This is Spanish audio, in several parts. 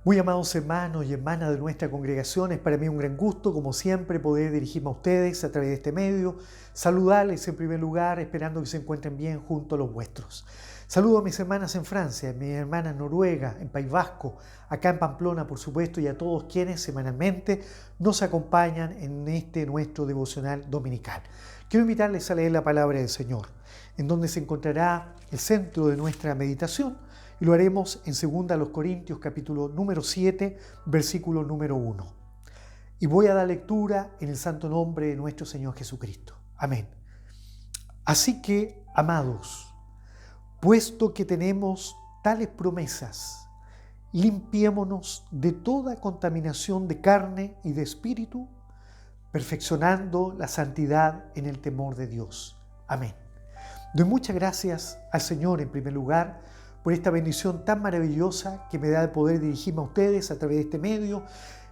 Muy amados hermanos y hermanas de nuestra congregación, es para mí un gran gusto, como siempre, poder dirigirme a ustedes a través de este medio, saludarles en primer lugar, esperando que se encuentren bien junto a los vuestros. Saludo a mis hermanas en Francia, a mis hermanas en Noruega, en País Vasco, acá en Pamplona, por supuesto, y a todos quienes semanalmente nos acompañan en este nuestro devocional dominical. Quiero invitarles a leer la palabra del Señor, en donde se encontrará el centro de nuestra meditación, y lo haremos en 2 Corintios capítulo número 7, versículo número 1. Y voy a dar lectura en el santo nombre de nuestro Señor Jesucristo. Amén. Así que, amados, puesto que tenemos tales promesas, limpiémonos de toda contaminación de carne y de espíritu, perfeccionando la santidad en el temor de Dios. Amén. Doy muchas gracias al Señor en primer lugar por esta bendición tan maravillosa que me da de poder dirigirme a ustedes a través de este medio,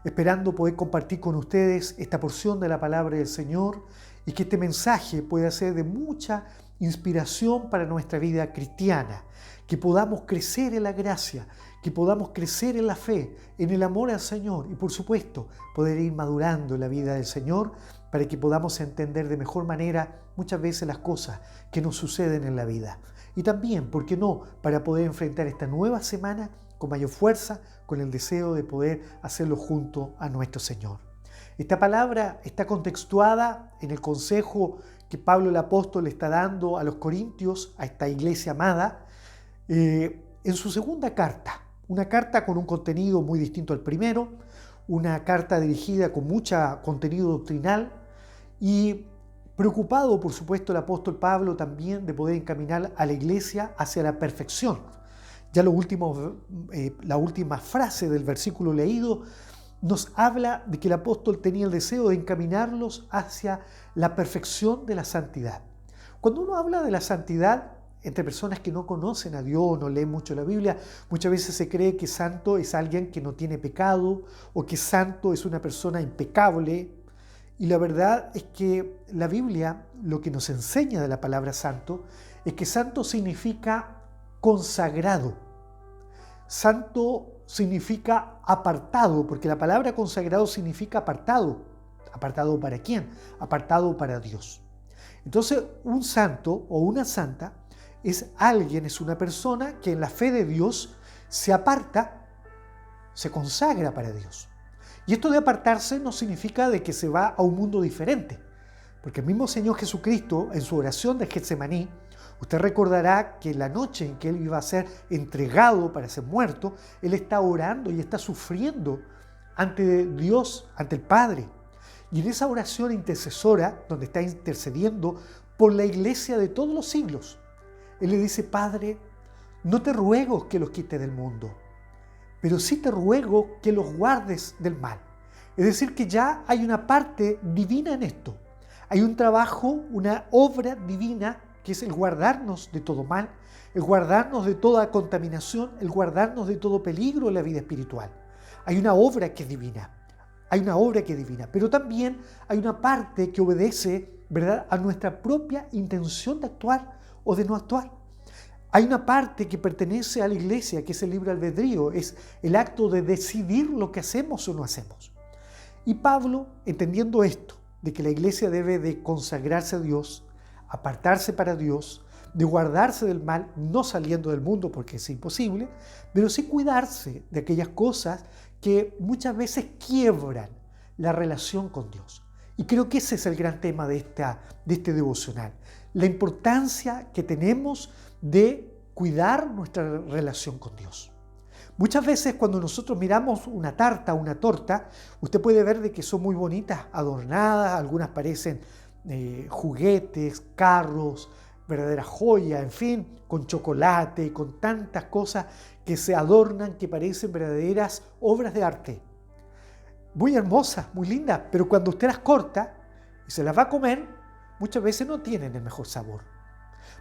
esperando poder compartir con ustedes esta porción de la palabra del Señor y que este mensaje pueda ser de mucha inspiración para nuestra vida cristiana, que podamos crecer en la gracia, que podamos crecer en la fe, en el amor al Señor y por supuesto poder ir madurando en la vida del Señor para que podamos entender de mejor manera muchas veces las cosas que nos suceden en la vida. Y también, ¿por qué no?, para poder enfrentar esta nueva semana con mayor fuerza, con el deseo de poder hacerlo junto a nuestro Señor. Esta palabra está contextuada en el consejo que Pablo el apóstol le está dando a los corintios, a esta iglesia amada, en su segunda carta. Una carta con un contenido muy distinto al primero, una carta dirigida con mucho contenido doctrinal y preocupado, por supuesto, el apóstol Pablo también de poder encaminar a la iglesia hacia la perfección. Ya la última frase del versículo leído nos habla de que el apóstol tenía el deseo de encaminarlos hacia la perfección de la santidad. Cuando uno habla de la santidad entre personas que no conocen a Dios, no leen mucho la Biblia, muchas veces se cree que santo es alguien que no tiene pecado o que santo es una persona impecable. Y la verdad es que la Biblia lo que nos enseña de la palabra santo es que santo significa consagrado. Santo significa apartado, porque la palabra consagrado significa apartado. ¿Apartado para quién? Apartado para Dios. Entonces, un santo o una santa es alguien, es una persona que en la fe de Dios se aparta, se consagra para Dios. Y esto de apartarse no significa de que se va a un mundo diferente, porque el mismo Señor Jesucristo, en su oración de Getsemaní, usted recordará que la noche en que Él iba a ser entregado para ser muerto, Él está orando y está sufriendo ante Dios, ante el Padre. Y en esa oración intercesora, donde está intercediendo por la iglesia de todos los siglos, Él le dice: Padre, no te ruego que los quites del mundo, pero sí te ruego que los guardes del mal. Es decir, que ya hay una parte divina en esto. Hay un trabajo, una obra divina, que es el guardarnos de todo mal, el guardarnos de toda contaminación, el guardarnos de todo peligro en la vida espiritual. Hay una obra que es divina. Hay una obra que es divina, pero también hay una parte que obedece, ¿verdad?, a nuestra propia intención de actuar o de no actuar. Hay una parte que pertenece a la iglesia, que es el libre albedrío, es el acto de decidir lo que hacemos o no hacemos. Y Pablo, entendiendo esto, de que la iglesia debe de consagrarse a Dios, apartarse para Dios, de guardarse del mal, no saliendo del mundo porque es imposible, pero sí cuidarse de aquellas cosas que muchas veces quiebran la relación con Dios. Y creo que ese es el gran tema de este devocional, la importancia que tenemos de cuidar nuestra relación con Dios. Muchas veces cuando nosotros miramos una tarta, una torta, usted puede ver de que son muy bonitas, adornadas, algunas parecen juguetes, carros, verdaderas joyas, en fin, con chocolate, con tantas cosas que se adornan, que parecen verdaderas obras de arte. Muy hermosas, muy lindas, pero cuando usted las corta y se las va a comer, muchas veces no tienen el mejor sabor.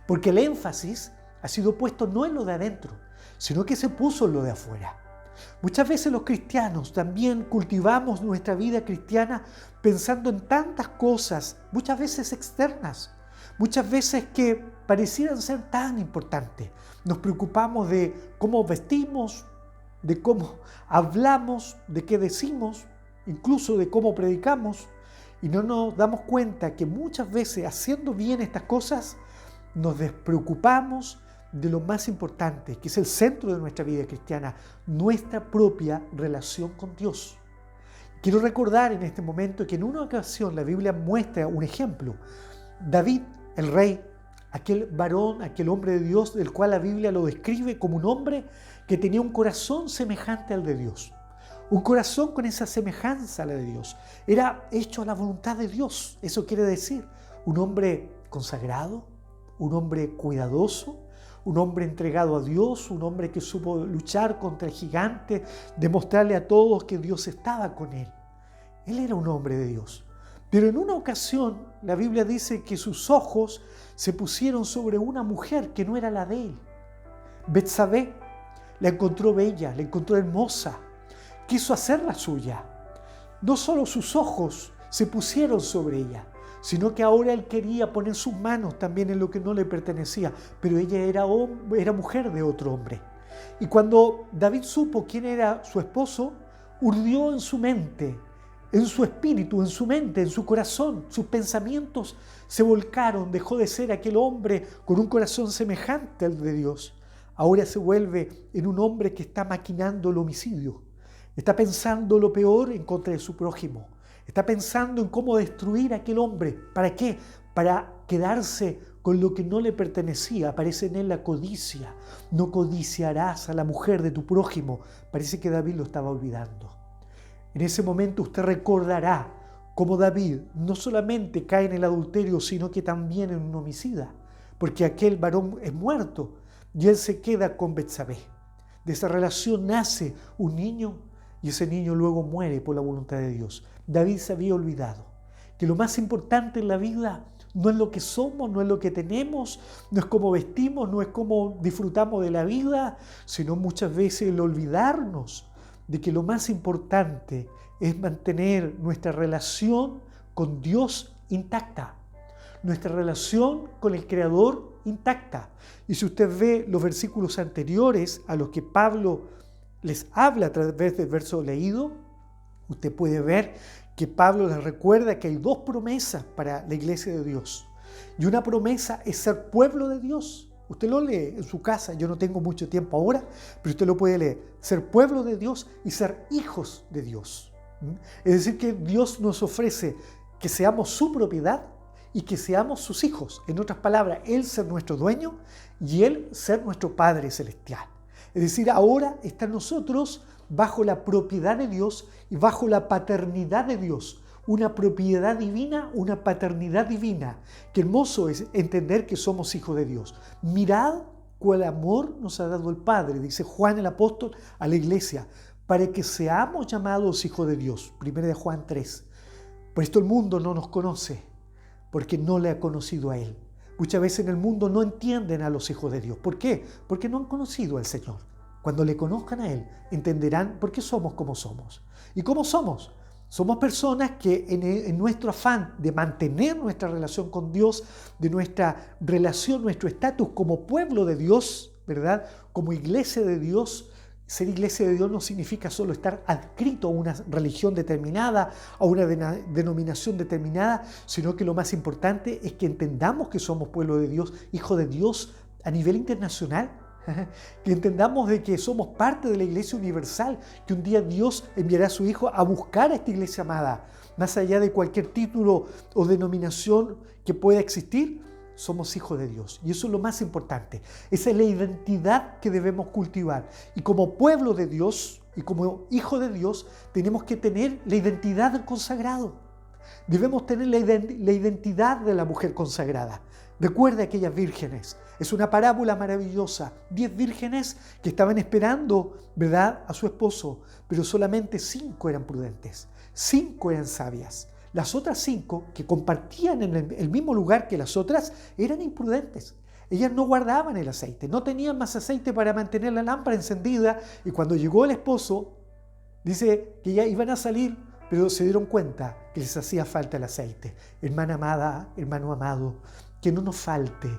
Porque el énfasis ha sido puesto no en lo de adentro, sino que se puso en lo de afuera. Muchas veces los cristianos también cultivamos nuestra vida cristiana pensando en tantas cosas, muchas veces externas, muchas veces que parecieran ser tan importantes. Nos preocupamos de cómo vestimos, de cómo hablamos, de qué decimos, incluso de cómo predicamos, y no nos damos cuenta que muchas veces haciendo bien estas cosas nos despreocupamos de lo más importante, que es el centro de nuestra vida cristiana, nuestra propia relación con Dios. Quiero recordar en este momento que en una ocasión la Biblia muestra un ejemplo. David, el rey, aquel varón, aquel hombre de Dios, del cual la Biblia lo describe como un hombre que tenía un corazón semejante al de Dios. Un corazón con esa semejanza a la de Dios. Era hecho a la voluntad de Dios. Eso quiere decir un hombre consagrado, un hombre cuidadoso, un hombre entregado a Dios, un hombre que supo luchar contra el gigante, demostrarle a todos que Dios estaba con él. Él era un hombre de Dios. Pero en una ocasión la Biblia dice que sus ojos se pusieron sobre una mujer que no era la de él. Betsabé la encontró bella, la encontró hermosa, quiso hacerla suya. No solo sus ojos se pusieron sobre ella, sino que ahora él quería poner sus manos también en lo que no le pertenecía, pero ella era mujer de otro hombre. Y cuando David supo quién era su esposo, urdió en su mente, en su espíritu, en su mente, en su corazón, sus pensamientos se volcaron, dejó de ser aquel hombre con un corazón semejante al de Dios. Ahora se vuelve en un hombre que está maquinando el homicidio, está pensando lo peor en contra de su prójimo, está pensando en cómo destruir a aquel hombre. ¿Para qué? Para quedarse con lo que no le pertenecía. Aparece en él la codicia. No codiciarás a la mujer de tu prójimo. Parece que David lo estaba olvidando. En ese momento usted recordará cómo David no solamente cae en el adulterio, sino que también en un homicida, porque aquel varón es muerto y él se queda con Betsabé. De esa relación nace un niño y ese niño luego muere por la voluntad de Dios. David se había olvidado que lo más importante en la vida no es lo que somos, no es lo que tenemos, no es cómo vestimos, no es cómo disfrutamos de la vida, sino muchas veces el olvidarnos de que lo más importante es mantener nuestra relación con Dios intacta, nuestra relación con el Creador intacta. Y si usted ve los versículos anteriores a los que Pablo les habla a través del verso leído, usted puede ver que Pablo les recuerda que hay dos promesas para la iglesia de Dios. Y una promesa es ser pueblo de Dios. Usted lo lee en su casa, yo no tengo mucho tiempo ahora, pero usted lo puede leer. Ser pueblo de Dios y ser hijos de Dios. Es decir, que Dios nos ofrece que seamos su propiedad y que seamos sus hijos. En otras palabras, Él ser nuestro dueño y Él ser nuestro Padre Celestial. Es decir, ahora están nosotros bajo la propiedad de Dios y bajo la paternidad de Dios. Una propiedad divina, una paternidad divina. Qué hermoso es entender que somos hijos de Dios. Mirad cuál amor nos ha dado el Padre, dice Juan el apóstol a la iglesia, para que seamos llamados hijos de Dios. 1 Juan 3. Por esto el mundo no nos conoce, porque no le ha conocido a Él. Muchas veces en el mundo no entienden a los hijos de Dios. ¿Por qué? Porque no han conocido al Señor. Cuando le conozcan a Él, entenderán por qué somos como somos. ¿Y cómo somos? Somos personas que en nuestro afán de mantener nuestra relación con Dios, de nuestra relación, nuestro estatus como pueblo de Dios, ¿verdad? Como iglesia de Dios. Ser iglesia de Dios no significa solo estar adscrito a una religión determinada, a una denominación determinada, sino que lo más importante es que entendamos que somos pueblo de Dios, hijo de Dios a nivel internacional. Que entendamos de que somos parte de la iglesia universal, que un día Dios enviará a su Hijo a buscar a esta iglesia amada. Más allá de cualquier título o denominación que pueda existir, somos hijos de Dios. Y eso es lo más importante. Esa es la identidad que debemos cultivar. Y como pueblo de Dios y como hijo de Dios, tenemos que tener la identidad del consagrado. Debemos tener la identidad de la mujer consagrada. Recuerda aquellas vírgenes. Es una parábola maravillosa. 10 vírgenes que estaban esperando, ¿verdad?, a su esposo, pero solamente 5 eran prudentes, 5 eran sabias. Las otras 5, que compartían en el mismo lugar que las otras, eran imprudentes. Ellas no guardaban el aceite, no tenían más aceite para mantener la lámpara encendida, y cuando llegó el esposo, dice que ya iban a salir, pero se dieron cuenta que les hacía falta el aceite. Hermana amada, hermano amado, que no nos falte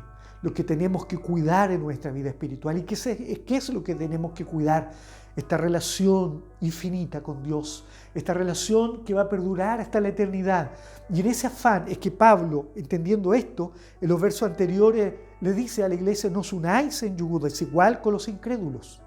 lo que tenemos que cuidar en nuestra vida espiritual. ¿Y qué es lo que tenemos que cuidar esta relación infinita con Dios, esta relación que va a perdurar hasta la eternidad. Y en ese afán es que Pablo, entendiendo esto, en los versos anteriores le dice a la iglesia: no os unáis en yugo desigual con los incrédulos.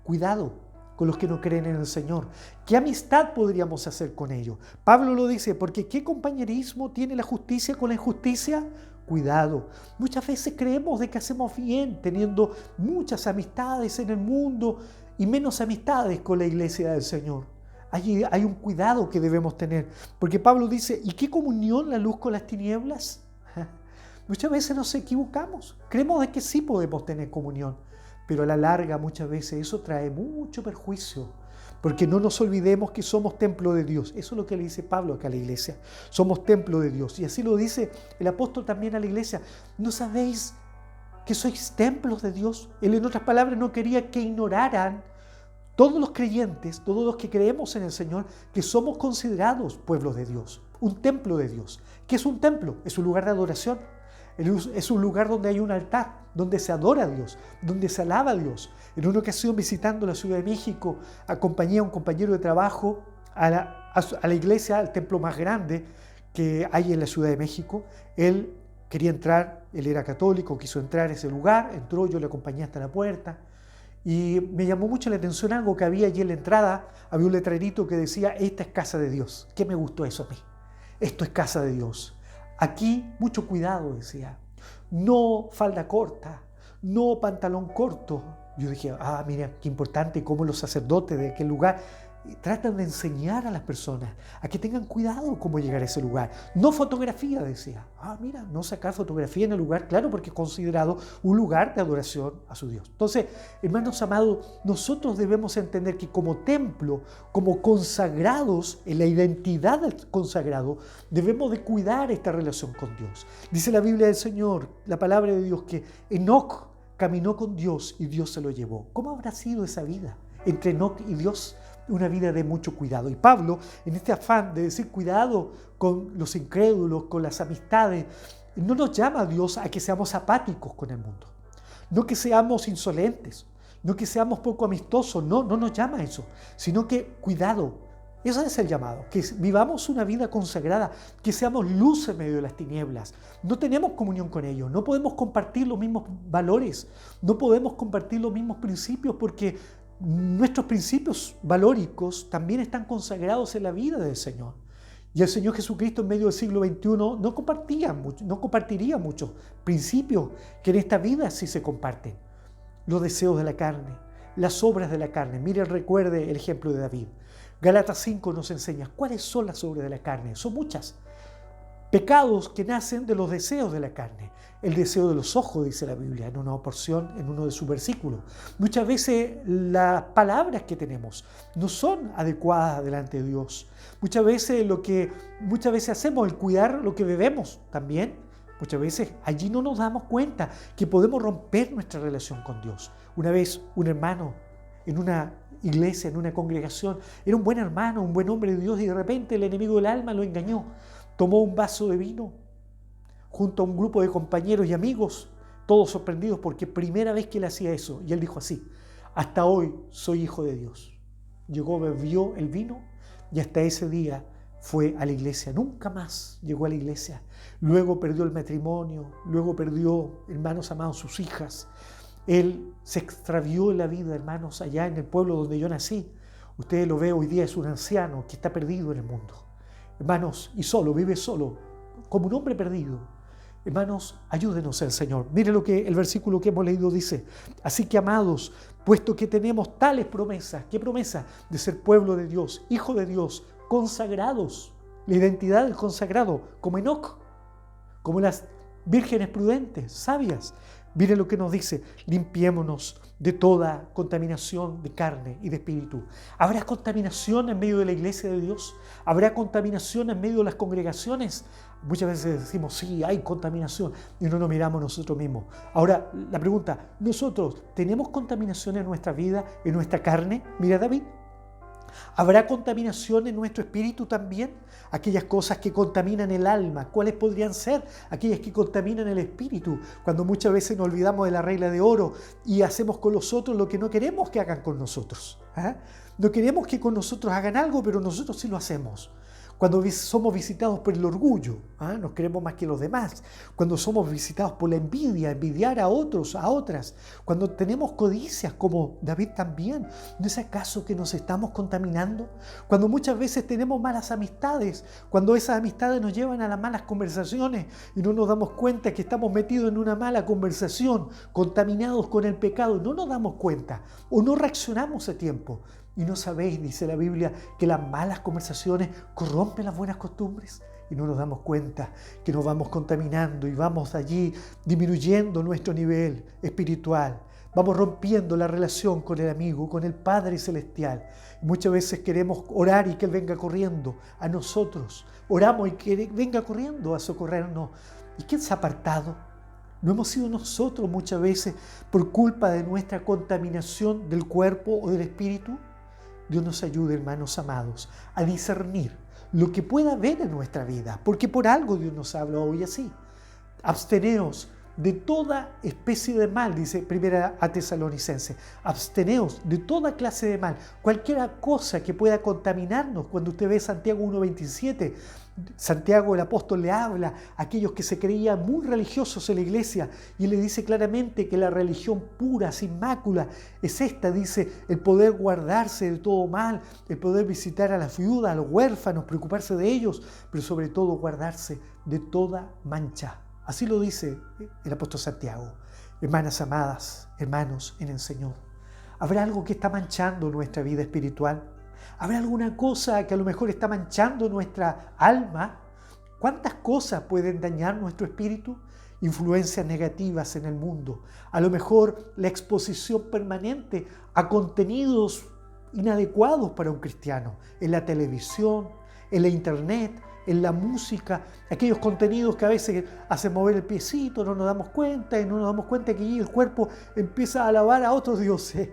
Cuidado con los que no creen en el Señor. ¿Qué amistad podríamos hacer con ellos? Pablo lo dice, porque ¿qué compañerismo tiene la justicia con la injusticia? Cuidado. Muchas veces creemos de que hacemos bien teniendo muchas amistades en el mundo y menos amistades con la iglesia del Señor. Allí hay un cuidado que debemos tener, porque Pablo dice: ¿y qué comunión la luz con las tinieblas? Muchas veces nos equivocamos, creemos de que sí podemos tener comunión, pero a la larga muchas veces eso trae mucho perjuicio, porque no nos olvidemos que somos templo de Dios. Eso es lo que le dice Pablo acá a la iglesia: somos templo de Dios. Y así lo dice el apóstol también a la iglesia: ¿no sabéis que sois templos de Dios? Él, en otras palabras, no quería que ignoraran todos los creyentes, todos los que creemos en el Señor, que somos considerados pueblos de Dios, un templo de Dios. ¿Qué es un templo? Es un lugar de adoración, es un lugar donde hay un altar, donde se adora a Dios, donde se alaba a Dios. En una ocasión, visitando la Ciudad de México, acompañé a un compañero de trabajo a la iglesia, al templo más grande que hay en la Ciudad de México. Él quería entrar, él era católico, quiso entrar a ese lugar, entró, yo le acompañé hasta la puerta. Y me llamó mucho la atención algo que había allí en la entrada. Había un letrerito que decía: esta es casa de Dios. ¿Qué me gustó eso a mí? Esto es casa de Dios. Aquí mucho cuidado, decía. No falda corta, no pantalón corto. Yo dije: mira, qué importante cómo los sacerdotes de aquel lugar tratan de enseñar a las personas a que tengan cuidado cómo llegar a ese lugar. No fotografía, decía. Mira, no sacar fotografía en el lugar, claro, porque es considerado un lugar de adoración a su Dios. Entonces, hermanos amados, nosotros debemos entender que como templo, como consagrados, en la identidad del consagrado, debemos de cuidar esta relación con Dios. Dice la Biblia del Señor, la palabra de Dios, que Enoc caminó con Dios y Dios se lo llevó. ¿Cómo habrá sido esa vida entre Enoc y Dios? Una vida de mucho cuidado. Y Pablo, en este afán de decir cuidado con los incrédulos, con las amistades, no nos llama a Dios a que seamos apáticos con el mundo, no que seamos insolentes, no que seamos poco amistosos, no nos llama a eso, sino que cuidado. Ese es el llamado, que vivamos una vida consagrada, que seamos luz en medio de las tinieblas. No tenemos comunión con ellos, no podemos compartir los mismos valores, no podemos compartir los mismos principios, porque nuestros principios valóricos también están consagrados en la vida del Señor. Y el Señor Jesucristo en medio del siglo XXI no compartiría muchos principios que en esta vida sí se comparten. Los deseos de la carne, las obras de la carne. Mire, recuerde el ejemplo de David. Gálatas 5 nos enseña cuáles son las obras de la carne. Son muchas. Pecados que nacen de los deseos de la carne. El deseo de los ojos, dice la Biblia, en una porción, en uno de sus versículos. Muchas veces las palabras que tenemos no son adecuadas delante de Dios. Muchas veces hacemos, el cuidar lo que bebemos también. Muchas veces allí no nos damos cuenta que podemos romper nuestra relación con Dios. Una vez un hermano en una iglesia, en una congregación, era un buen hermano, un buen hombre de Dios, y de repente el enemigo del alma lo engañó. Tomó un vaso de vino junto a un grupo de compañeros y amigos, todos sorprendidos porque primera vez que él hacía eso. Y él dijo así: hasta hoy soy hijo de Dios. Llegó, bebió el vino y hasta ese día fue a la iglesia. Nunca más llegó a la iglesia. Luego perdió el matrimonio, luego perdió, hermanos amados, sus hijas. Él se extravió en la vida, hermanos, allá en el pueblo donde yo nací. Ustedes lo ven hoy día, es un anciano que está perdido en el mundo. Hermanos, y solo, vive solo, como un hombre perdido. Hermanos, ayúdenos el Señor. Mire lo que el versículo que hemos leído dice: así que, amados, puesto que tenemos tales promesas. ¿Qué promesa? De ser pueblo de Dios, hijo de Dios, consagrados. La identidad del consagrado, como Enoc, como las vírgenes prudentes, sabias. Mire lo que nos dice: limpiémonos de toda contaminación de carne y de espíritu. ¿Habrá contaminación en medio de la iglesia de Dios? ¿Habrá contaminación en medio de las congregaciones? Muchas veces decimos: sí, hay contaminación, y no nos miramos nosotros mismos. Ahora, la pregunta: ¿nosotros tenemos contaminación en nuestra vida, en nuestra carne? Mira, David, ¿Habrá contaminación en nuestro espíritu también? Aquellas cosas que contaminan el alma, ¿cuáles podrían ser? Aquellas que contaminan el espíritu, cuando muchas veces nos olvidamos de la regla de oro y hacemos con los otros lo que no queremos que hagan con nosotros. No queremos que con nosotros hagan algo, pero nosotros sí lo hacemos. Cuando somos visitados por el orgullo, nos creemos más que los demás. Cuando somos visitados por la envidia, envidiar a otros, a otras. Cuando tenemos codicias, como David también. ¿No es acaso que nos estamos contaminando? Cuando muchas veces tenemos malas amistades, cuando esas amistades nos llevan a las malas conversaciones y no nos damos cuenta que estamos metidos en una mala conversación, contaminados con el pecado, no nos damos cuenta o no reaccionamos a tiempo. Y no sabéis, dice la Biblia, que las malas conversaciones corrompen las buenas costumbres. Y no nos damos cuenta que nos vamos contaminando y vamos allí disminuyendo nuestro nivel espiritual. Vamos rompiendo la relación con el amigo, con el Padre Celestial. Muchas veces queremos orar y que Él venga corriendo a nosotros. Oramos y que venga corriendo a socorrernos. ¿Y quién se ha apartado? ¿No hemos sido nosotros muchas veces por culpa de nuestra contaminación del cuerpo o del espíritu? Dios nos ayude, hermanos amados, a discernir lo que pueda haber en nuestra vida, porque por algo Dios nos habla hoy así. Absteneos de toda especie de mal, dice 1 Tesalonicenses. Absteneos de toda clase de mal, cualquier cosa que pueda contaminarnos. Cuando usted ve Santiago 1:27, Santiago el apóstol le habla a aquellos que se creían muy religiosos en la iglesia y le dice claramente que la religión pura, sin mácula, es esta, dice, el poder guardarse de todo mal, el poder visitar a las viudas, a los huérfanos, preocuparse de ellos, pero sobre todo guardarse de toda mancha. Así lo dice el apóstol Santiago. Hermanas amadas, hermanos en el Señor, ¿habrá algo que está manchando nuestra vida espiritual? ¿Habrá alguna cosa que a lo mejor está manchando nuestra alma? ¿Cuántas cosas pueden dañar nuestro espíritu? Influencias negativas en el mundo. A lo mejor la exposición permanente a contenidos inadecuados para un cristiano. En la televisión, en la internet, en la música. Aquellos contenidos que a veces hacen mover el piecito, no nos damos cuenta y no nos damos cuenta que allí el cuerpo empieza a alabar a otros dioses.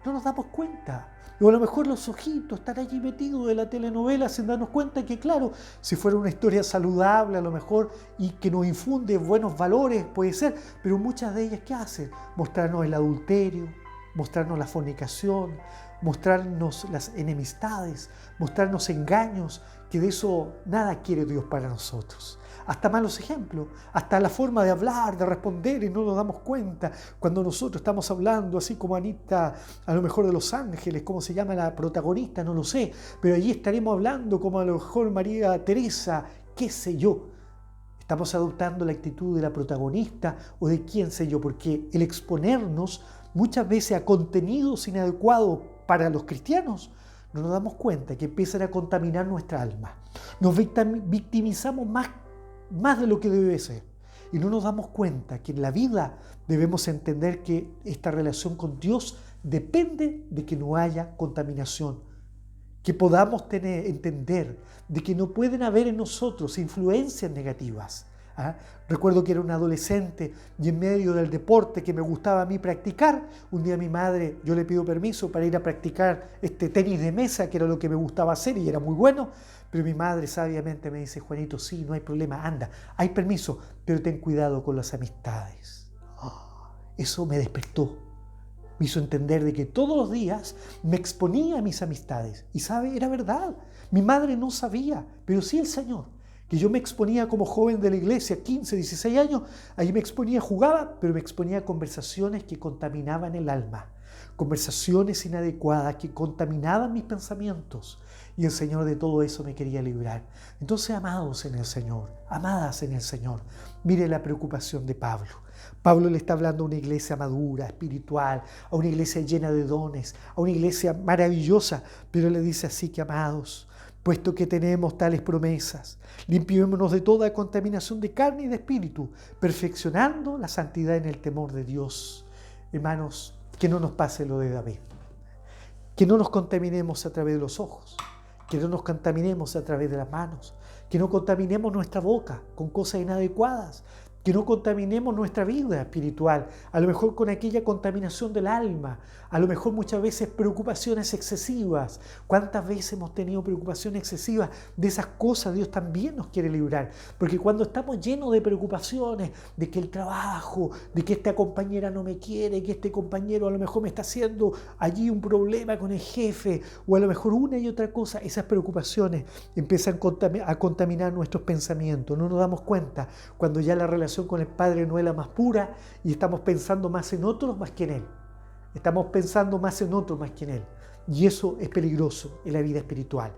No nos damos cuenta. O a lo mejor los ojitos están allí metidos de la telenovela sin darnos cuenta que, claro, si fuera una historia saludable a lo mejor y que nos infunde buenos valores, puede ser, pero muchas de ellas, ¿qué hacen? Mostrarnos el adulterio, mostrarnos la fornicación, mostrarnos las enemistades, mostrarnos engaños, que de eso nada quiere Dios para nosotros. Hasta malos ejemplos, hasta la forma de hablar, de responder y no nos damos cuenta. Cuando nosotros estamos hablando, así como Anita, a lo mejor de Los Ángeles, ¿cómo se llama la protagonista? No lo sé, pero allí estaremos hablando como a lo mejor María Teresa, qué sé yo. Estamos adoptando la actitud de la protagonista o de quién sé yo, porque el exponernos muchas veces a contenidos inadecuados para los cristianos, no nos damos cuenta que empiezan a contaminar nuestra alma. Nos victimizamos más de lo que debe ser. Y no nos damos cuenta que en la vida debemos entender que esta relación con Dios depende de que no haya contaminación. Que podamos entender de que no pueden haber en nosotros influencias negativas. Recuerdo que era un adolescente y en medio del deporte que me gustaba a mí practicar, un día mi madre, yo le pido permiso para ir a practicar tenis de mesa, que era lo que me gustaba hacer y era muy bueno, pero mi madre sabiamente me dice: Juanito, sí, no hay problema, anda, hay permiso, pero ten cuidado con las amistades. Eso me despertó, me hizo entender de que todos los días me exponía a mis amistades. Y sabe, era verdad, mi madre no sabía, pero sí el Señor. Que yo me exponía como joven de la iglesia, 15, 16 años, ahí me exponía, jugaba, pero me exponía a conversaciones que contaminaban el alma, conversaciones inadecuadas que contaminaban mis pensamientos, y el Señor de todo eso me quería librar. Entonces, amados en el Señor, amadas en el Señor, mire la preocupación de Pablo. Pablo le está hablando a una iglesia madura, espiritual, a una iglesia llena de dones, a una iglesia maravillosa, pero le dice así que, amados, puesto que tenemos tales promesas, limpiémonos de toda contaminación de carne y de espíritu, perfeccionando la santidad en el temor de Dios. Hermanos, que no nos pase lo de David, que no nos contaminemos a través de los ojos, que no nos contaminemos a través de las manos, que no contaminemos nuestra boca con cosas inadecuadas, que no contaminemos nuestra vida espiritual, a lo mejor con aquella contaminación del alma, a lo mejor muchas veces preocupaciones excesivas. ¿Cuántas veces hemos tenido preocupaciones excesivas? De esas cosas Dios también nos quiere librar, porque cuando estamos llenos de preocupaciones, de que el trabajo, de que esta compañera no me quiere, que este compañero a lo mejor me está haciendo allí un problema con el jefe, o a lo mejor una y otra cosa, esas preocupaciones empiezan a contaminar nuestros pensamientos. No nos damos cuenta cuando ya la relación con el Padre no es la más pura y estamos pensando más en otros más que en Él. Estamos pensando más en otros más que en Él. Y eso es peligroso en la vida espiritual.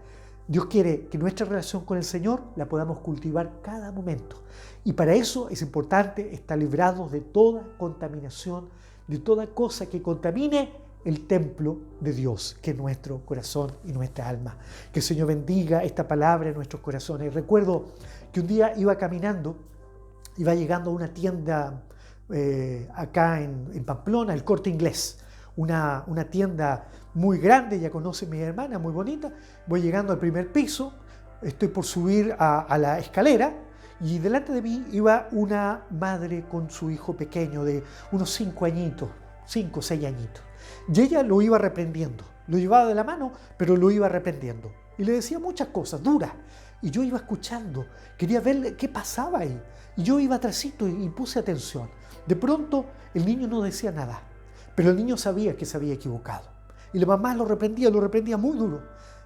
Dios quiere que nuestra relación con el Señor la podamos cultivar cada momento. Y para eso es importante estar librados de toda contaminación, de toda cosa que contamine el templo de Dios, que es nuestro corazón y nuestra alma. Que el Señor bendiga esta palabra en nuestros corazones. Recuerdo que un día iba caminando, iba llegando a una tienda acá en Pamplona, el Corte Inglés, una tienda muy grande, ya conoce mi hermana, muy bonita. Voy llegando al primer piso, estoy por subir a la escalera y delante de mí iba una madre con su hijo pequeño de unos 5 añitos, 5 o 6 añitos. Y ella lo iba reprendiendo, lo llevaba de la mano, pero lo iba reprendiendo. Y le decía muchas cosas duras. Y yo iba escuchando, quería ver qué pasaba ahí. Y yo iba atrásito y puse atención. De pronto el niño no decía nada, pero el niño sabía que se había equivocado. Y la mamá lo reprendía muy duro.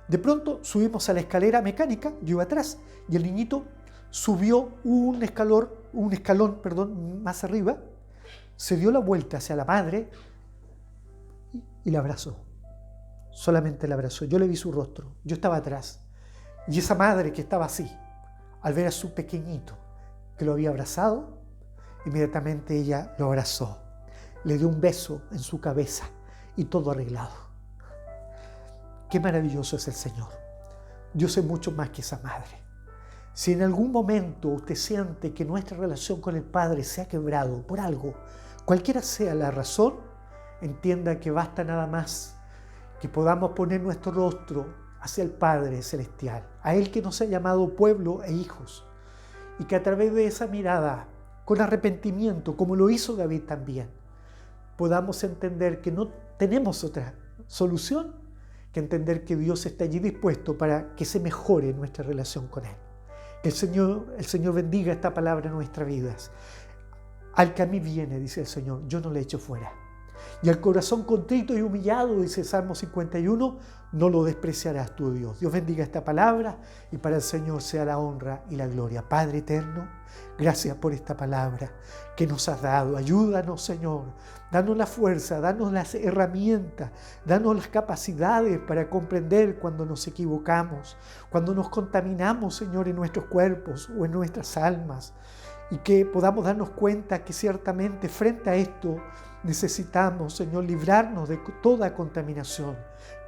De pronto subimos a la escalera mecánica, yo iba atrás, y el niñito subió un escalón, más arriba, se dio la vuelta hacia la madre y la abrazó. Solamente la abrazó. Yo le vi su rostro, yo estaba atrás. Y esa madre que estaba así, al ver a su pequeñito que lo había abrazado, inmediatamente ella lo abrazó, le dio un beso en su cabeza y todo arreglado. Qué maravilloso es el Señor. Dios es mucho más que esa madre. Si en algún momento usted siente que nuestra relación con el Padre se ha quebrado por algo, cualquiera sea la razón, entienda que basta nada más que podamos poner nuestro rostro hacia el Padre Celestial, a Él que nos ha llamado pueblo e hijos, y que a través de esa mirada, con arrepentimiento, como lo hizo David también, podamos entender que no tenemos otra solución que entender que Dios está allí dispuesto para que se mejore nuestra relación con Él. Que el Señor bendiga esta palabra en nuestras vidas. Al que a mí viene, dice el Señor, yo no le echo fuera. Y al corazón contrito y humillado, dice Salmo 51, no lo despreciarás tú, Dios. Dios bendiga esta palabra y para el Señor sea la honra y la gloria. Padre eterno, gracias por esta palabra que nos has dado. Ayúdanos, Señor. Danos la fuerza, danos las herramientas, danos las capacidades para comprender cuando nos equivocamos, cuando nos contaminamos, Señor, en nuestros cuerpos o en nuestras almas. Y que podamos darnos cuenta que ciertamente frente a esto necesitamos, Señor, librarnos de toda contaminación,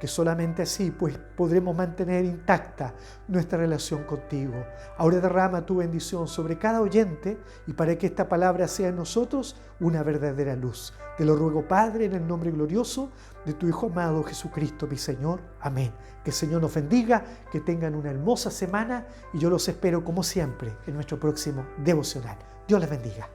que solamente así pues podremos mantener intacta nuestra relación contigo. Ahora derrama tu bendición sobre cada oyente y para que esta palabra sea en nosotros una verdadera luz. Te lo ruego, Padre, en el nombre glorioso de tu Hijo amado Jesucristo, mi Señor. Amén. Que el Señor nos bendiga, que tengan una hermosa semana y yo los espero como siempre en nuestro próximo devocional. Dios les bendiga.